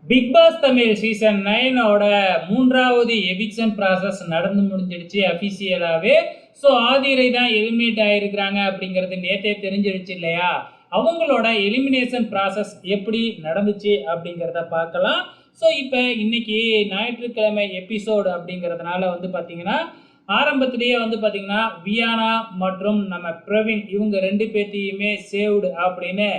Big pass Tamil season 9ஓட 3வது eviction process நடந்து முடிஞ்சிடுச்சு அஃபிஷியலாகவே. ஸோ ஆதிரை தான் எலிமினேட் ஆகிருக்கிறாங்க அப்படிங்கிறது நேற்றே தெரிஞ்சிடுச்சு இல்லையா? அவங்களோட எலிமினேஷன் ப்ராசஸ் எப்படி நடந்துச்சு அப்படிங்கிறத பார்க்கலாம். ஸோ இப்போ இன்னைக்கு ஞாயிற்றுக்கிழமை எபிசோடு அப்படிங்கிறதுனால வந்து பார்த்தீங்கன்னா, ஆரம்பத்திலேயே வந்து பார்த்தீங்கன்னா வியானா மற்றும் நம்ம பிரவீன் இவங்க 2 பேர்த்தையுமே சேவ்டு அப்படின்னு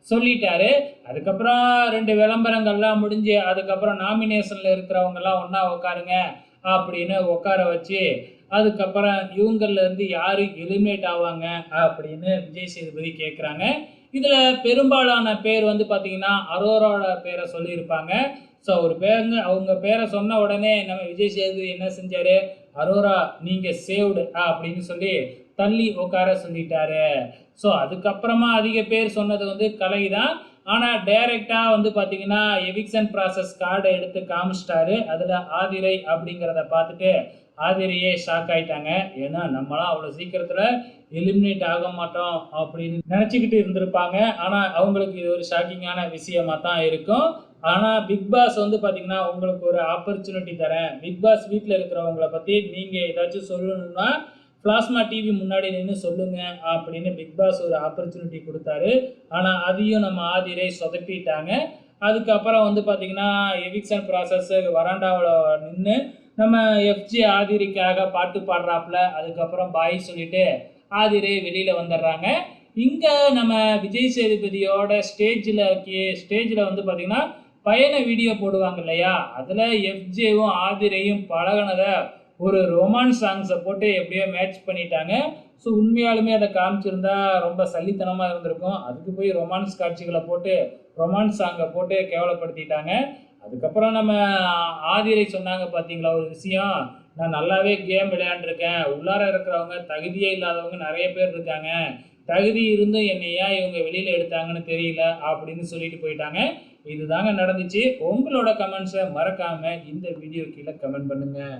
சொல்லிட்டாரு. அதுக்கப்புறம் 2 விளம்பரங்கள்லாம் முடிஞ்சு அதுக்கப்புறம் நாமினேஷனில் இருக்கிறவங்கெல்லாம் ஒன்றா உட்காருங்க அப்படின்னு உட்கார வச்சு, அதுக்கப்புறம் இவங்கள்லேருந்து யார் எலிமினேட் ஆவாங்க அப்படின்னு விஜய் சேதுபதி கேட்குறாங்க. இதில் பெரும்பாலான பேர் வந்து பார்த்திங்கன்னா அரோராவோட பேரை சொல்லியிருப்பாங்க. ஸோ அவங்க பேரை சொன்ன உடனே நம்ம விஜய் சேதுபதி என்ன செஞ்சார், அரோரா நீங்கள் சேவ்டு அப்படின்னு சொல்லி தள்ளி உட்கார சொல்லிட்டாரு. ஸோ அதுக்கப்புறமா அதிக பேர் சொன்னது வந்து கலை தான். ஆனால் டைரெக்டாக வந்து பார்த்தீங்கன்னா எவிக்ஷன் ப்ராசஸ் கார்டை எடுத்து காமிச்சிட்டாரு. அதில் ஆதிரை அப்படிங்கிறத பார்த்துட்டு ஆதிரையே ஷாக் ஆகிட்டாங்க. ஏன்னா நம்மளாம் அவ்வளோ சீக்கிரத்தில் எலிமினேட் ஆக மாட்டோம் அப்படின்னு நினச்சிக்கிட்டு இருந்திருப்பாங்க. ஆனால் அவங்களுக்கு இது ஒரு ஷாக்கிங்கான விஷயமாக தான் இருக்கும். ஆனால் பிக் பாஸ் வந்து பார்த்தீங்கன்னா உங்களுக்கு ஒரு ஆப்பர்ச்சுனிட்டி தரேன், பிக் பாஸ் வீட்டில் இருக்கிறவங்கள பற்றி நீங்கள் ஏதாச்சும் சொல்லணும்னா பிளாஸ்மா டிவி முன்னாடி நின்று சொல்லுங்க அப்படின்னு பிக் பாஸ் ஒரு ஆப்பர்ச்சுனிட்டி கொடுத்தாரு. ஆனால் அதையும் நம்ம ஆதிரை சொதப்பிட்டாங்க. அதுக்கப்புறம் வந்து பார்த்திங்கன்னா எவிக்ஷன் ப்ராசஸ் வராண்டாவில் நின்று நம்ம எஃப்ஜி ஆதிரிக்காக பாட்டு பாடுறாப்புல, அதுக்கப்புறம் பாய் சொல்லிட்டு ஆதிரை வெளியில் வந்துடுறாங்க. இங்கே நம்ம விஜய் சேதுபதியோட ஸ்டேஜில் வந்து பார்த்திங்கன்னா பயண வீடியோ போடுவாங்க இல்லையா, அதில் எஃப்ஜேவும் ஆதிரையும் பழகினதை ஒரு ரொமான்ஸ் சாங்ஸை போட்டு எப்படியோ மேட்ச் பண்ணிட்டாங்க. ஸோ உண்மையாலுமே அதை காமிச்சிருந்தா ரொம்ப சல்லித்தனமாக இருந்திருக்கும். அதுக்கு போய் ரொமான்ஸ் காட்சிகளை போட்டு ரொமான்ஸ் சாங்கை போட்டு கேவலப்படுத்திட்டாங்க. அதுக்கப்புறம் நம்ம ஆதிரை சொன்னாங்க பார்த்தீங்களா ஒரு விஷயம், நான் நல்லாவே கேம் விளையாண்டுருக்கேன், உள்ளார இருக்கிறவங்க தகுதியே இல்லாதவங்க நிறைய பேர் இருக்காங்க, தகுதி இருந்தும் என்னை ஏன் இவங்க வெளியில் எடுத்தாங்கன்னு தெரியல அப்படின்னு சொல்லிட்டு போயிட்டாங்க. இதுதாங்க நடந்துச்சு. உங்களோட கமெண்ட்ஸை மறக்காமல் இந்த வீடியோ கீழே கமெண்ட் பண்ணுங்கள்.